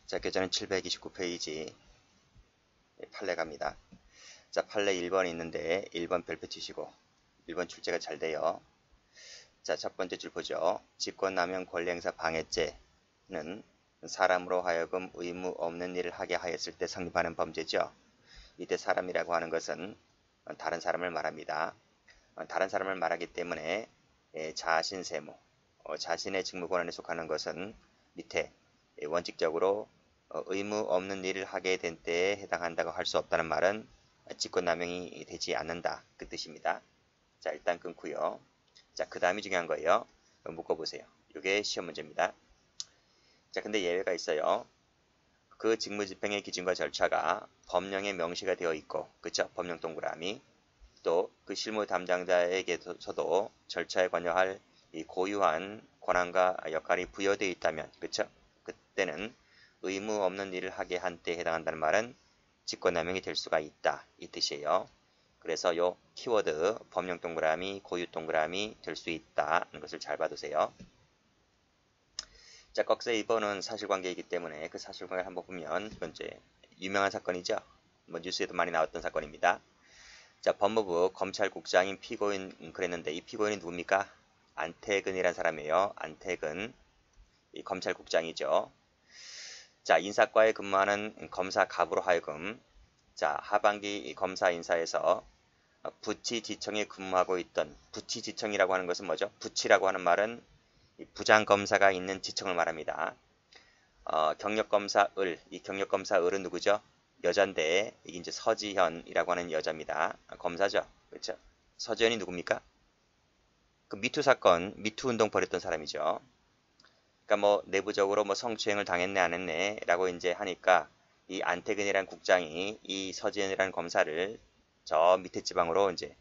자, 교재는 729페이지 판례 갑니다. 자, 판례 1번 있는데 1번 별표 치시고 1번 출제가 잘 돼요. 자, 첫 번째 줄 보죠. 직권남용 권리행사 방해죄는 사람으로 하여금 의무 없는 일을 하게 하였을 때 성립하는 범죄죠. 이때 사람이라고 하는 것은 다른 사람을 말합니다. 다른 사람을 말하기 때문에 자신 세무, 자신의 직무권한에 속하는 것은 밑에 원칙적으로 의무 없는 일을 하게 된 때에 해당한다고 할 수 없다는 말은 직권남용이 되지 않는다. 그 뜻입니다. 자, 일단 끊고요. 자, 그 다음이 중요한 거예요. 묶어보세요. 이게 시험 문제입니다. 자, 근데 예외가 있어요. 그 직무집행의 기준과 절차가 법령에 명시가 되어 있고, 그쵸? 법령 동그라미. 또 그 실무 담당자에게서도 절차에 관여할 이 고유한 권한과 역할이 부여되어 있다면, 그쵸? 그때는 의무 없는 일을 하게 한 때에 해당한다는 말은 직권남용이 될 수가 있다. 이 뜻이에요. 그래서 요 키워드 법령 동그라미, 고유 동그라미 될 수 있다. 는 것을 잘 봐두세요. 자, 꺽쇠 2번은 사실관계이기 때문에 그 사실관계를 한번 보면 이건 이제 유명한 사건이죠. 뭐 뉴스에도 많이 나왔던 사건입니다. 자, 법무부 검찰국장인 피고인 그랬는데 이 피고인이 누굽니까? 안태근이라는 사람이에요. 안태근. 이 검찰국장이죠. 자, 인사과에 근무하는 검사 갑으로 하여금 자, 하반기 검사 인사에서 부치지청에 근무하고 있던 부치지청이라고 하는 것은 뭐죠? 부치라고 하는 말은 부장검사가 있는 지청을 말합니다. 경력검사 을, 이 경력검사 을은 누구죠? 여잔데 이게 이제 서지현이라고 하는 여자입니다. 검사죠. 그렇죠? 서지현이 누굽니까? 그 미투 사건, 미투 운동 벌였던 사람이죠. 그러니까 뭐 내부적으로 뭐 성추행을 당했네 안 했네라고 이제 하니까 이 안태근이라는 국장이 이 서지현이라는 검사를 저 밑에 지방으로 이제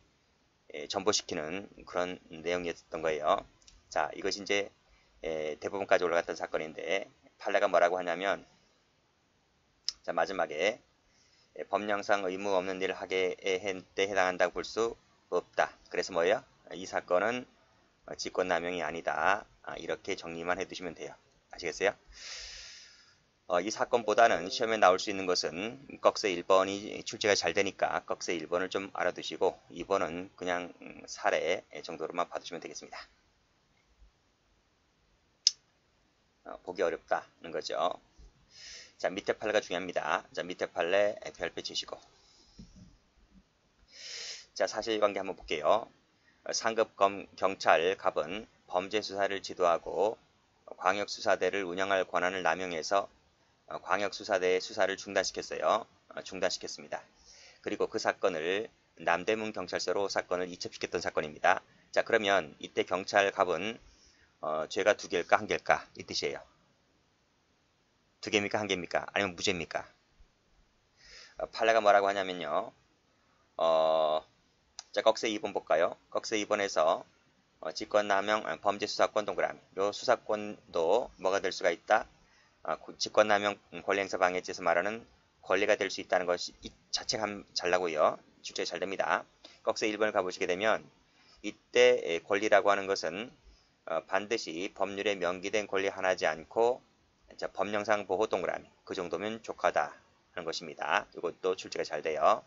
전보시키는 그런 내용이었던 거예요. 자, 이것이 이제 대법원까지 올라갔던 사건인데 판례가 뭐라고 하냐면 자, 마지막에 법령상 의무 없는 일을 하게 한 때 해당한다고 볼 수 없다. 그래서 뭐예요? 이 사건은 직권남용이 아니다. 이렇게 정리만 해두시면 돼요. 아시겠어요? 이 사건보다는 시험에 나올 수 있는 것은 꺽쇠 1번이 출제가 잘 되니까 꺽쇠 1번을 좀 알아두시고 2번은 그냥 사례 정도로만 봐두시면 되겠습니다. 보기 어렵다는 거죠. 자, 밑에 판례가 중요합니다. 자, 밑에 판례 별표 치시고 자, 사실관계 한번 볼게요. 상급 경찰 갑은 범죄 수사를 지도하고 광역수사대를 운영할 권한을 남용해서 광역수사대의 수사를 중단시켰어요. 중단시켰습니다. 그리고 그 사건을 남대문 경찰서로 사건을 이첩시켰던 사건입니다. 자, 그러면 이때 경찰 갑은 죄가 2개일까 1개일까 이 뜻이에요. 2개입니까 1개입니까? 아니면 무죄입니까? 판례가 뭐라고 하냐면요. 자, 꺽쇠 2번 볼까요? 꺽쇠 2번에서 직권남용 범죄수사권 동그라미. 요 수사권도 뭐가 될 수가 있다? 직권남용 권리행사 방해죄에서 말하는 권리가 될 수 있다는 것이 이 자체가 잘 나고요. 출제 잘 됩니다. 꺽쇠 1번을 가보시게 되면 이때 권리라고 하는 것은 반드시 법률에 명기된 권리 하나지 않고 자, 법령상 보호 동그라미. 그 정도면 족하다 하는 것입니다. 이것도 출제가 잘 돼요.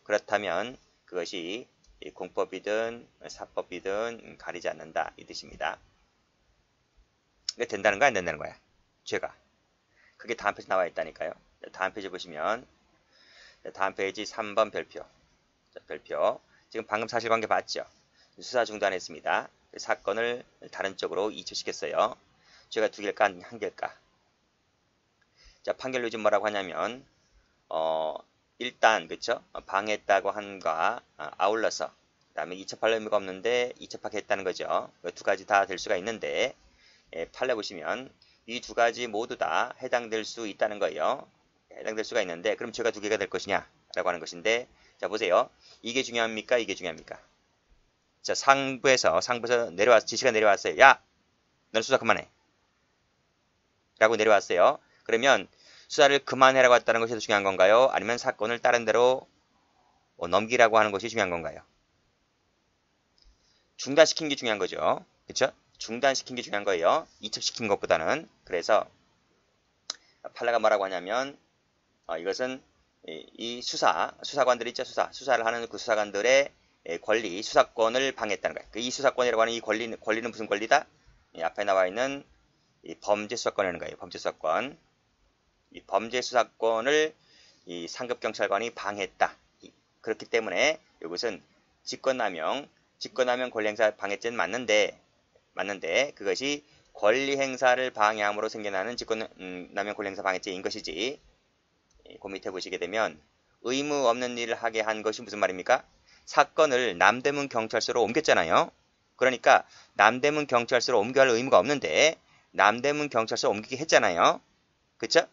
그렇다면 그것이 공법이든 사법이든 가리지 않는다 이 뜻입니다. 이게 된다는 거야 안 된다는 거야? 죄가. 그게 다음 페이지 나와 있다니까요. 다음 페이지 보시면 다음 페이지 3번 별표. 자, 별표. 지금 방금 사실관계 봤죠? 수사 중단했습니다. 사건을 다른 쪽으로 이첩시켰어요. 죄가 2개일까 1개일까? 자, 판결 요즘 뭐라고 하냐면 일단 그쵸? 방해했다고 한과 아울러서 그 다음에 이첩할 의무가 없는데 이첩하게 했다는 거죠. 2가지 다 될 수가 있는데 판례 보시면 이 2가지 모두 다 해당될 수 있다는 거예요. 해당될 수가 있는데 그럼 죄가 2개가 될 것이냐 라고 하는 것인데 자 보세요. 이게 중요합니까? 이게 중요합니까? 자, 상부에서 지시가 내려왔어요. 야! 넌 수사 그만해. 라고 내려왔어요. 그러면 수사를 그만해라고 했다는 것이 더 중요한 건가요? 아니면 사건을 다른 데로 넘기라고 하는 것이 중요한 건가요? 중단시킨 게 중요한 거죠. 그쵸? 중단시킨 게 중요한 거예요. 이첩시킨 것보다는. 그래서 판례가 뭐라고 하냐면 이것은 이 수사관들 있죠. 수사를 하는 그 수사관들의 권리, 수사권을 방해했다는 거예요. 이 수사권이라고 하는 이 권리는 무슨 권리다? 앞에 나와 있는 이 범죄 수사권이라는 거예요. 범죄 수사권. 이 범죄 수사권을 이 상급 경찰관이 방해했다. 그렇기 때문에 이것은 직권남용 권리 행사 방해죄는 맞는데 그것이 권리 행사를 방해함으로 생겨나는 직권남용 권리 행사 방해죄인 것이지. 그 밑에 보시게 되면 의무 없는 일을 하게 한 것이 무슨 말입니까? 사건을 남대문 경찰서로 옮겼잖아요. 그러니까 남대문 경찰서로 옮겨야 할 의무가 없는데 남대문 경찰서 옮기게 했잖아요. 그쵸?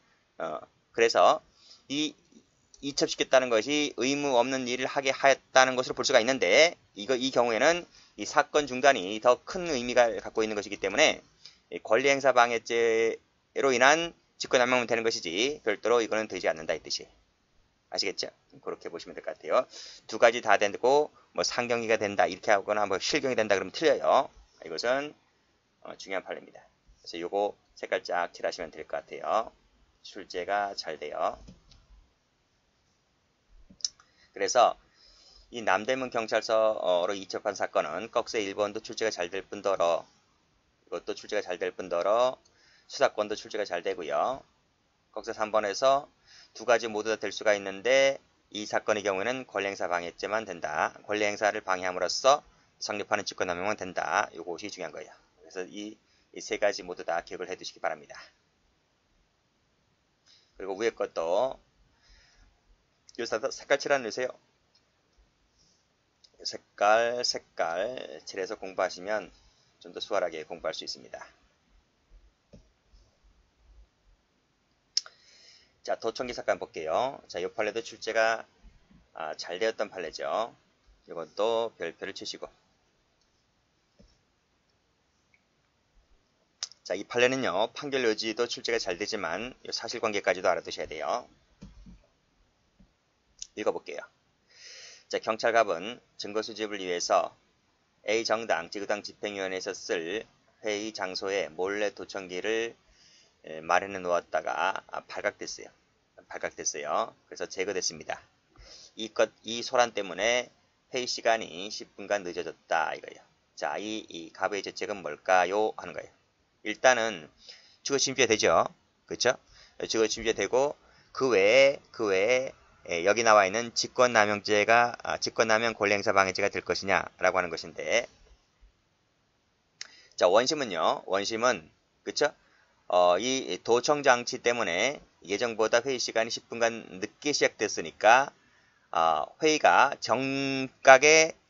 그래서 이첩시켰다는 것이 의무 없는 일을 하게 하였다는 것으로 볼 수가 있는데 이 경우에는 이 사건 중단이 더 큰 의미가 갖고 있는 것이기 때문에 권리행사 방해죄로 인한 직권남용은 되는 것이지 별도로 이거는 되지 않는다 이 뜻이. 아시겠죠? 그렇게 보시면 될 것 같아요. 두 가지 다 되고 뭐 상경이가 된다 이렇게 하거나 뭐 실경이 된다 그러면 틀려요. 이것은 중요한 판례입니다. 그래서 요거 색깔 쫙 칠하시면 될 것 같아요. 출제가 잘 돼요. 그래서 이 남대문 경찰서로 이첩한 사건은 꺽쇠 1번도 출제가 잘 될 뿐더러 이것도 출제가 잘 될 뿐더러 수사권도 출제가 잘 되고요. 꺽쇠 3번에서 두 가지 모두 다 될 수가 있는데 이 사건의 경우에는 권리행사 방해죄만 된다. 권리행사를 방해함으로써 성립하는 직권남용은 된다. 이것이 중요한 거예요. 그래서 이 세 가지 모두 다 기억을 해 두시기 바랍니다. 그리고 위에 것도 여기서 색깔 칠하는 주세요. 색깔 칠해서 공부하시면 좀 더 수월하게 공부할 수 있습니다. 자, 도청기 사건 볼게요. 자, 이 판례도 출제가 잘 되었던 판례죠. 이것도 별표를 치시고. 자, 이 판례는요, 판결 요지도 출제가 잘 되지만 사실관계까지도 알아두셔야 돼요. 읽어볼게요. 자, 경찰갑은 증거 수집을 위해서 A 정당, 지구당 집행위원회에서 쓸 회의 장소에 몰래 도청기를 마련해 놓았다가 발각됐어요. 그래서 제거됐습니다. 이 소란 때문에 회의 시간이 10분간 늦어졌다 이거예요. 자, 이 갑의 죄책은 뭘까요? 하는 거예요. 일단은 주거 침투가 되죠. 그렇죠? 주거 침투가 되고 그 외에 여기 나와 있는 직권남용죄가 직권남용 권리행사 방해죄가 될 것이냐라고 하는 것인데, 자, 원심은 그렇죠? 이 도청 장치 때문에 예정보다 회의 시간이 10분간 늦게 시작됐으니까 회의가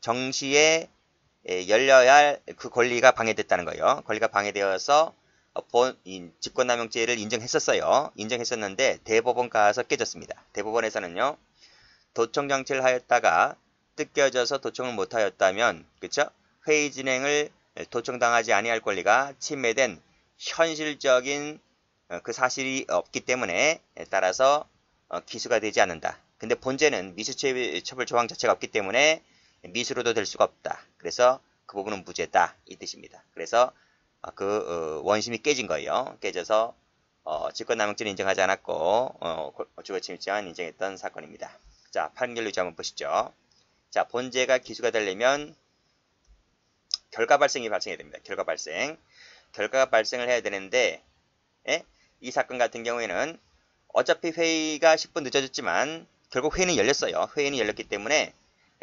정시에 열려야 할 그 권리가 방해됐다는 거예요. 권리가 방해되어서 직권남용죄를 인정했었는데 대법원 가서 깨졌습니다. 대법원에서는요, 도청 장치를 하였다가 뜯겨져서 도청을 못하였다면, 그쵸? 회의 진행을 도청당하지 아니할 권리가 침해된 현실적인 그 사실이 없기 때문에 따라서 기수가 되지 않는다. 근데 본죄는 미수처벌 조항 자체가 없기 때문에 미수로도 될 수가 없다. 그래서 그 부분은 무죄다 이 뜻입니다. 그래서 원심이 깨진 거예요. 깨져서 직권남용죄는 인정하지 않았고 주거침입죄만 인정했던 사건입니다. 자, 판결 유지 한번 보시죠. 자, 본죄가 기수가 되려면 결과 발생이 발생해야 됩니다. 결과가 발생을 해야 되는데 이 사건 같은 경우에는 어차피 회의가 10분 늦어졌지만 결국 회의는 열렸어요. 회의는 열렸기 때문에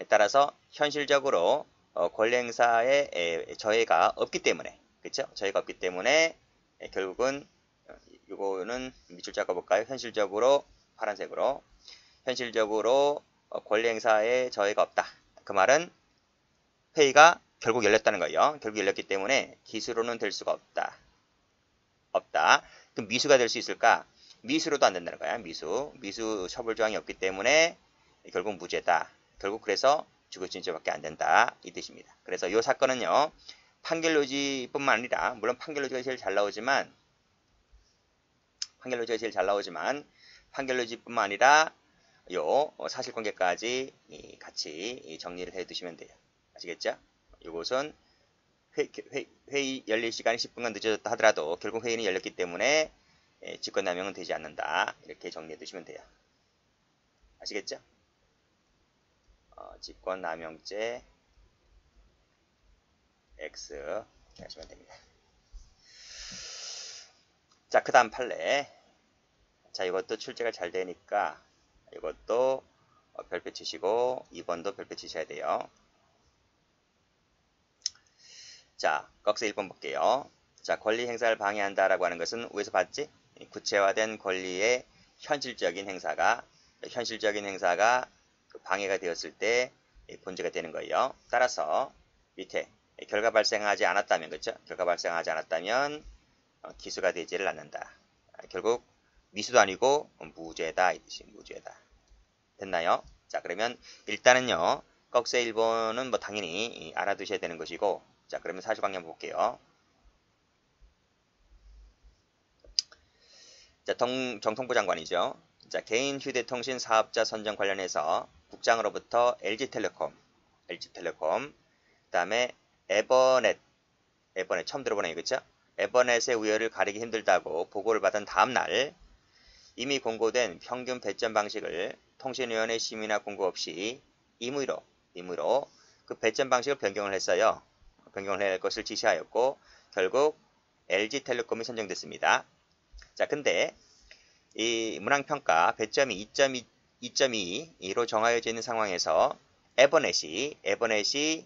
따라서 현실적으로 권리행사에 저해가 없기 때문에, 그렇죠? 저해가 없기 때문에 결국은 이거는 밑줄 잡아 볼까요? 현실적으로 파란색으로 현실적으로 권리행사에 저해가 없다. 그 말은 회의가 결국 열렸다는 거예요. 결국 열렸기 때문에 기수로는 될 수가 없다. 그럼 미수가 될 수 있을까? 미수로도 안 된다는 거야. 미수 처벌 조항이 없기 때문에 결국 무죄다. 결국 그래서 주거침입죄밖에 안 된다 이 뜻입니다. 그래서 이 사건은요, 판결 요지뿐만 아니라 물론 판결 요지가 제일 잘 나오지만 판결 요지뿐만 아니라 요 사실관계까지 같이 정리를 해 두시면 돼요. 아시겠죠? 이것은 회의 열릴 시간이 10분간 늦어졌다 하더라도 결국 회의는 열렸기 때문에 직권남용은 되지 않는다. 이렇게 정리해 두시면 돼요. 아시겠죠? 직권남용죄 X 이렇게 하시면 됩니다. 자, 그 다음 판례. 자, 이것도 출제가 잘 되니까 이것도 별표 치시고 2번도 별표 치셔야 돼요. 자, 꺽쇠 1번 볼게요. 자, 권리 행사를 방해한다라고 하는 것은 위에서 봤지? 구체화된 권리의 현실적인 행사가 방해가 되었을 때 본죄가 되는 거예요. 따라서 밑에 결과 발생하지 않았다면, 그렇죠? 결과 발생하지 않았다면 기수가 되지를 않는다. 결국 미수도 아니고 무죄다 이 뜻이 무죄다. 됐나요? 자, 그러면 일단은요. 꺽쇠 1번은 뭐 당연히 알아두셔야 되는 것이고, 자, 그러면 사실관계 한번 볼게요. 자, 정통부 장관이죠. 자, 개인 휴대통신 사업자 선정 관련해서 국장으로부터 LG텔레콤, 그다음에 에버넷 처음 들어보네요, 그렇죠? 에버넷의 우열을 가리기 힘들다고 보고를 받은 다음 날 이미 공고된 평균 배점 방식을 통신위원회 심의나 공고 없이 임의로 그 배점 방식을 변경을 했어요. 변경을 할 것을 지시하였고 결국 LG텔레콤이 선정됐습니다. 자, 근데 이 문항평가 배점이 2.2로 정하여져 있는 상황에서 에버넷이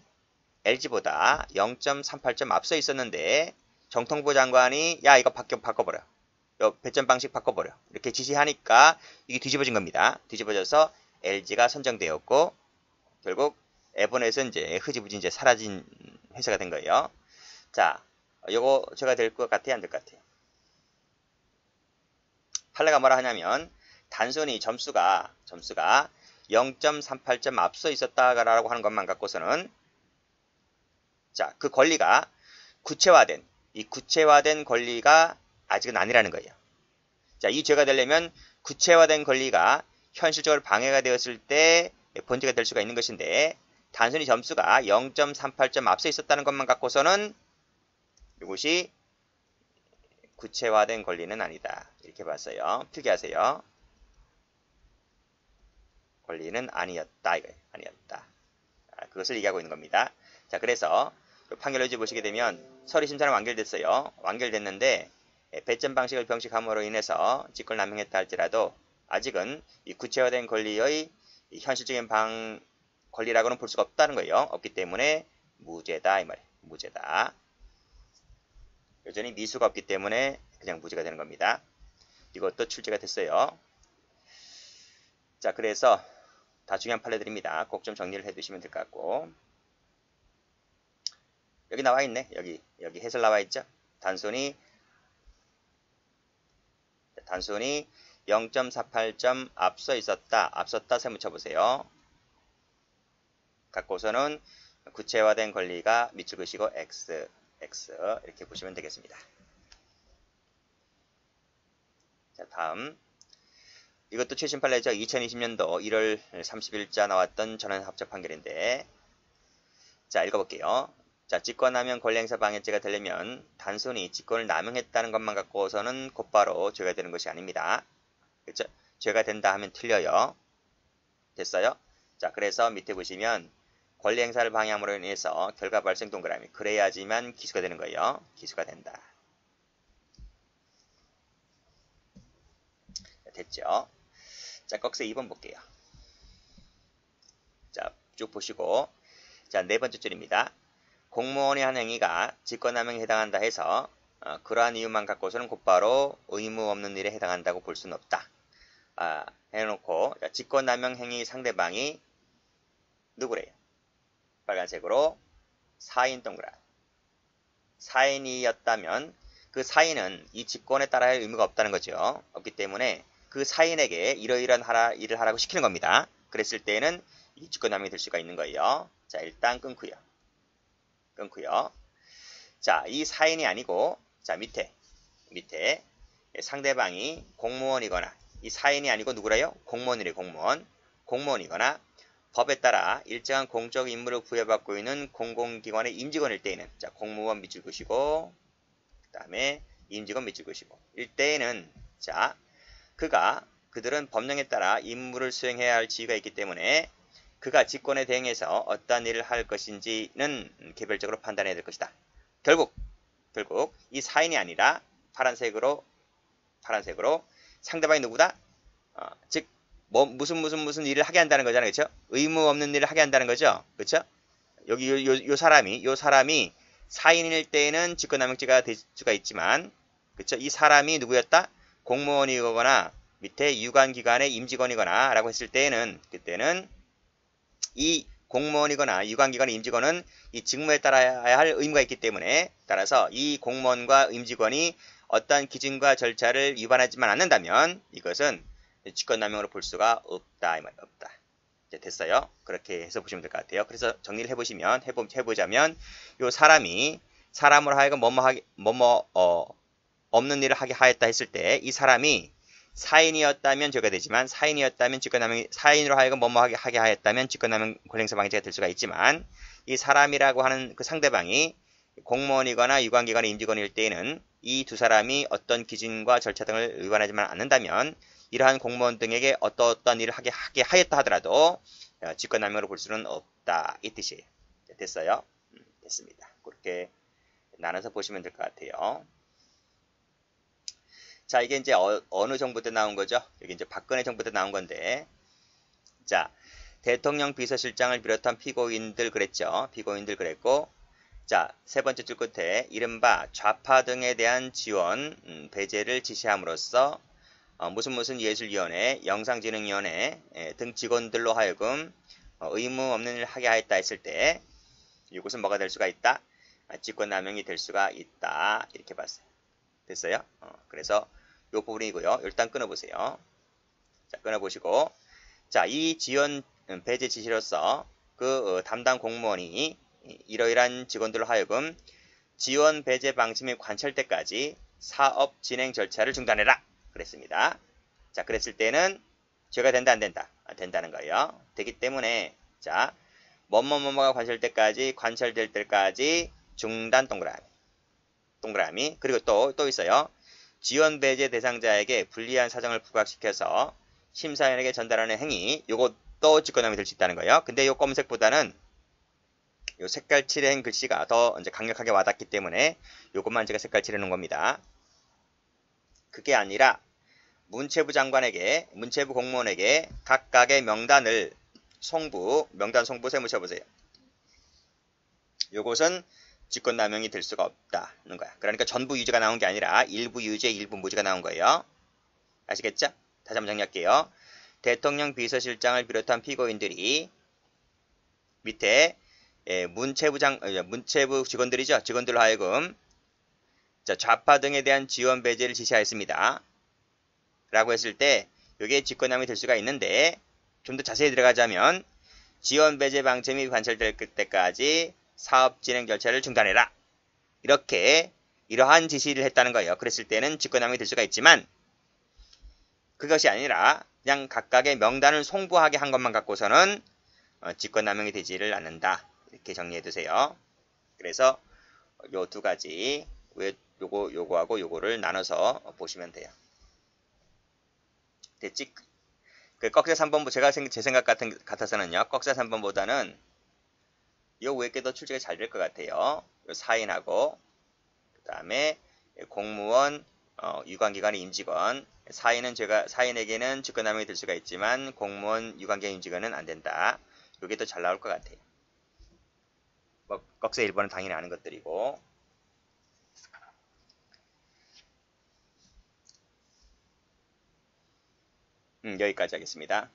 LG보다 0.38점 앞서 있었는데 정통부 장관이 야 이거 바꿔버려. 배점 방식 바꿔버려. 이렇게 지시하니까 이게 뒤집어진 겁니다. 뒤집어져서 LG가 선정되었고 결국 에버넷은 이제 흐지부지 이제 사라진 회사가 된 거예요. 자, 요거 제가 될 것 같아요, 안 될 것 같아요? 판례가 뭐라 하냐면 단순히 점수가 0.38점 앞서 있었다라고 하는 것만 갖고서는 자, 그 권리가 구체화된 권리가 아직은 아니라는 거예요. 자, 이 죄가 되려면 구체화된 권리가 현실적으로 방해가 되었을 때 본죄가 될 수가 있는 것인데 단순히 점수가 0.38점 앞서 있었다는 것만 갖고서는 이것이 구체화된 권리는 아니다. 이렇게 봤어요. 필기하세요. 권리는 아니었다. 이거예요. 아니었다. 그것을 얘기하고 있는 겁니다. 자, 그래서 판결문지 보시게 되면 서류심사는 완결됐어요. 완결됐는데 배점 방식을 병식함으로 인해서 직권을 남용했다 할지라도 아직은 이 구체화된 권리의 현실적인 권리라고는 볼 수가 없다는 거예요. 없기 때문에 무죄다 이 말이에요. 무죄다. 여전히 미수가 없기 때문에 그냥 무죄가 되는 겁니다. 이것도 출제가 됐어요. 자, 그래서 다 중요한 판례들입니다. 꼭 좀 정리를 해두시면 될 것 같고 여기 나와 있네. 여기 해설 나와 있죠. 단순히 0.48점 앞섰다 세무 쳐보세요. 갖고서는 구체화된 권리가 밑줄 그시고 X 이렇게 보시면 되겠습니다. 자, 다음 이것도 최신 판례죠. 2020년도 1월 30일자 나왔던 전원합작 판결인데 자, 읽어볼게요. 자, 직권남용 권리행사 방해죄가 되려면 단순히 직권을 남용했다는 것만 갖고서는 곧바로 죄가 되는 것이 아닙니다. 그렇죠? 죄가 된다 하면 틀려요. 됐어요? 자, 그래서 밑에 보시면 권리행사를 방해함으로 인해서 결과 발생 동그라미 그래야지만 기수가 되는 거예요. 기수가 된다. 자, 됐죠? 자, 꺽쇠 2번 볼게요. 자, 쭉 보시고 자, 네 번째 줄입니다. 공무원의 한 행위가 직권남용에 해당한다 해서 그러한 이유만 갖고서는 곧바로 의무 없는 일에 해당한다고 볼 수는 없다. 해놓고 직권남용 행위 상대방이 누구래요? 빨간색으로 사인 동그라미. 사인이었다면 그 사인은 이 직권에 따라 할 의무가 없다는 거죠. 없기 때문에 그 사인에게 이러이러한 일을 하라고 시키는 겁니다. 그랬을 때는 이 직권남용이 될 수가 있는 거예요. 자, 일단 끊고요. 자, 이 사인이 아니고 자, 밑에 상대방이 공무원이거나 이 사인이 아니고 누구래요? 공무원이래. 공무원이거나 법에 따라 일정한 공적 임무를 부여받고 있는 공공기관의 임직원일 때에는 자, 공무원 밑줄 그시고 그 다음에 임직원 밑줄 그시고 일 때에는 자, 그들은 법령에 따라 임무를 수행해야 할 지위가 있기 때문에 그가 직권에 대행해서 어떠한 일을 할 것인지는 개별적으로 판단해야 될 것이다. 결국 이 사인이 아니라 파란색으로 상대방이 누구다? 즉 무슨 일을 하게 한다는 거잖아요. 그렇죠? 의무 없는 일을 하게 한다는 거죠. 그렇죠? 여기 요 사람이 사인일 때에는 직권남용죄가 될 수가 있지만, 그렇죠? 이 사람이 누구였다? 공무원이거나 밑에 유관기관의 임직원이거나 라고 했을 때에는, 그때는 이 공무원이거나 유관기관의 임직원은 이 직무에 따라야 할 의무가 있기 때문에, 따라서 이 공무원과 임직원이 어떠한 기준과 절차를 위반하지만 않는다면 이것은 직권남용으로 볼 수가 없다. 이 말이야. 없다. 이제 됐어요. 그렇게 해서 보시면 될 것 같아요. 그래서 정리를 해보자면 요 사람으로 하여금 없는 일을 하게 하였다 했을 때 이 사람이 사인이었다면 죄가 되지만, 사인으로 하여금 하게 하였다면 직권남용 권리행사 방해죄가 될 수가 있지만, 이 사람이라고 하는 그 상대방이 공무원이거나 유관기관의 임직원일 때에는 이 두 사람이 어떤 기준과 절차 등을 위반하지만 않는다면 이러한 공무원 등에게 어떠한 일을 하게 하였다 하더라도 직권남용으로 볼 수는 없다. 이 뜻이에요. 됐어요? 됐습니다. 그렇게 나눠서 보시면 될 것 같아요. 자, 이게 이제 어느 정부 때 나온 거죠? 여기 이제 박근혜 정부 때 나온 건데, 자, 대통령 비서실장을 비롯한 피고인들 그랬고, 자, 세 번째 줄 끝에 이른바 좌파 등에 대한 지원, 배제를 지시함으로써 무슨 예술위원회, 영상진흥위원회 등 직원들로 하여금 의무 없는 일을 하게 하였다 했을 때 이것은 뭐가 될 수가 있다? 직권남용이 될 수가 있다. 이렇게 봤어요. 됐어요? 그래서 이 부분이고요. 일단 끊어보세요. 자, 끊어보시고, 자, 이 지원 배제 지시로서 그 담당 공무원이 이러이러한 직원들로 하여금 지원 배제 방침이 관철 때까지 사업 진행 절차를 중단해라. 그랬습니다. 자, 그랬을 때는 죄가 된다, 안 된다? 된다는 거예요. 되기 때문에, 자, 뭐뭐뭐가 관철될 때까지 중단 동그라미. 그리고 또 있어요. 지원 배제 대상자에게 불리한 사정을 부각시켜서 심사위원에게 전달하는 행위, 요것도 직권남용이 될 수 있다는 거예요. 근데 요 검은색보다는 요 색깔 칠한 글씨가 더 이제 강력하게 와닿기 때문에 요것만 제가 색깔 칠해 놓은 겁니다. 그게 아니라 문체부 공무원에게 각각의 명단 송부 세무셔보세요. 요것은 직권남용이 될 수가 없다는 거야. 그러니까 전부 유죄가 나온 게 아니라 일부 유죄, 일부 무죄가 나온 거예요. 아시겠죠? 다시 한번 정리할게요. 대통령 비서실장을 비롯한 피고인들이 밑에 문체부 직원들이죠. 직원들로 하여금 좌파 등에 대한 지원 배제를 지시하였습니다. 라고 했을 때 이게 직권남용이 될 수가 있는데, 좀 더 자세히 들어가자면 지원 배제 방침이 관철될 때까지 사업 진행 절차를 중단해라. 이러한 지시를 했다는 거예요. 그랬을 때는 직권남용이 될 수가 있지만, 그것이 아니라 그냥 각각의 명단을 송부하게 한 것만 갖고서는 직권남용이 되지를 않는다. 이렇게 정리해 두세요. 그래서 요 두 가지, 요거하고 요거를 나눠서 보시면 돼요. 됐지? 그 꺽쇠 3번, 제 생각 같아서는요, 꺽쇠 3번보다는 요 외에 게 더 출제가 잘 될 것 같아요. 요 사인하고, 그 다음에 공무원, 유관기관의 임직원, 사인에게는 직권남용이 될 수가 있지만, 공무원, 유관기관 임직원은 안 된다. 요게 더 잘 나올 것 같아요. 뭐, 꺽쇠 1번은 당연히 아는 것들이고, 여기까지 하겠습니다.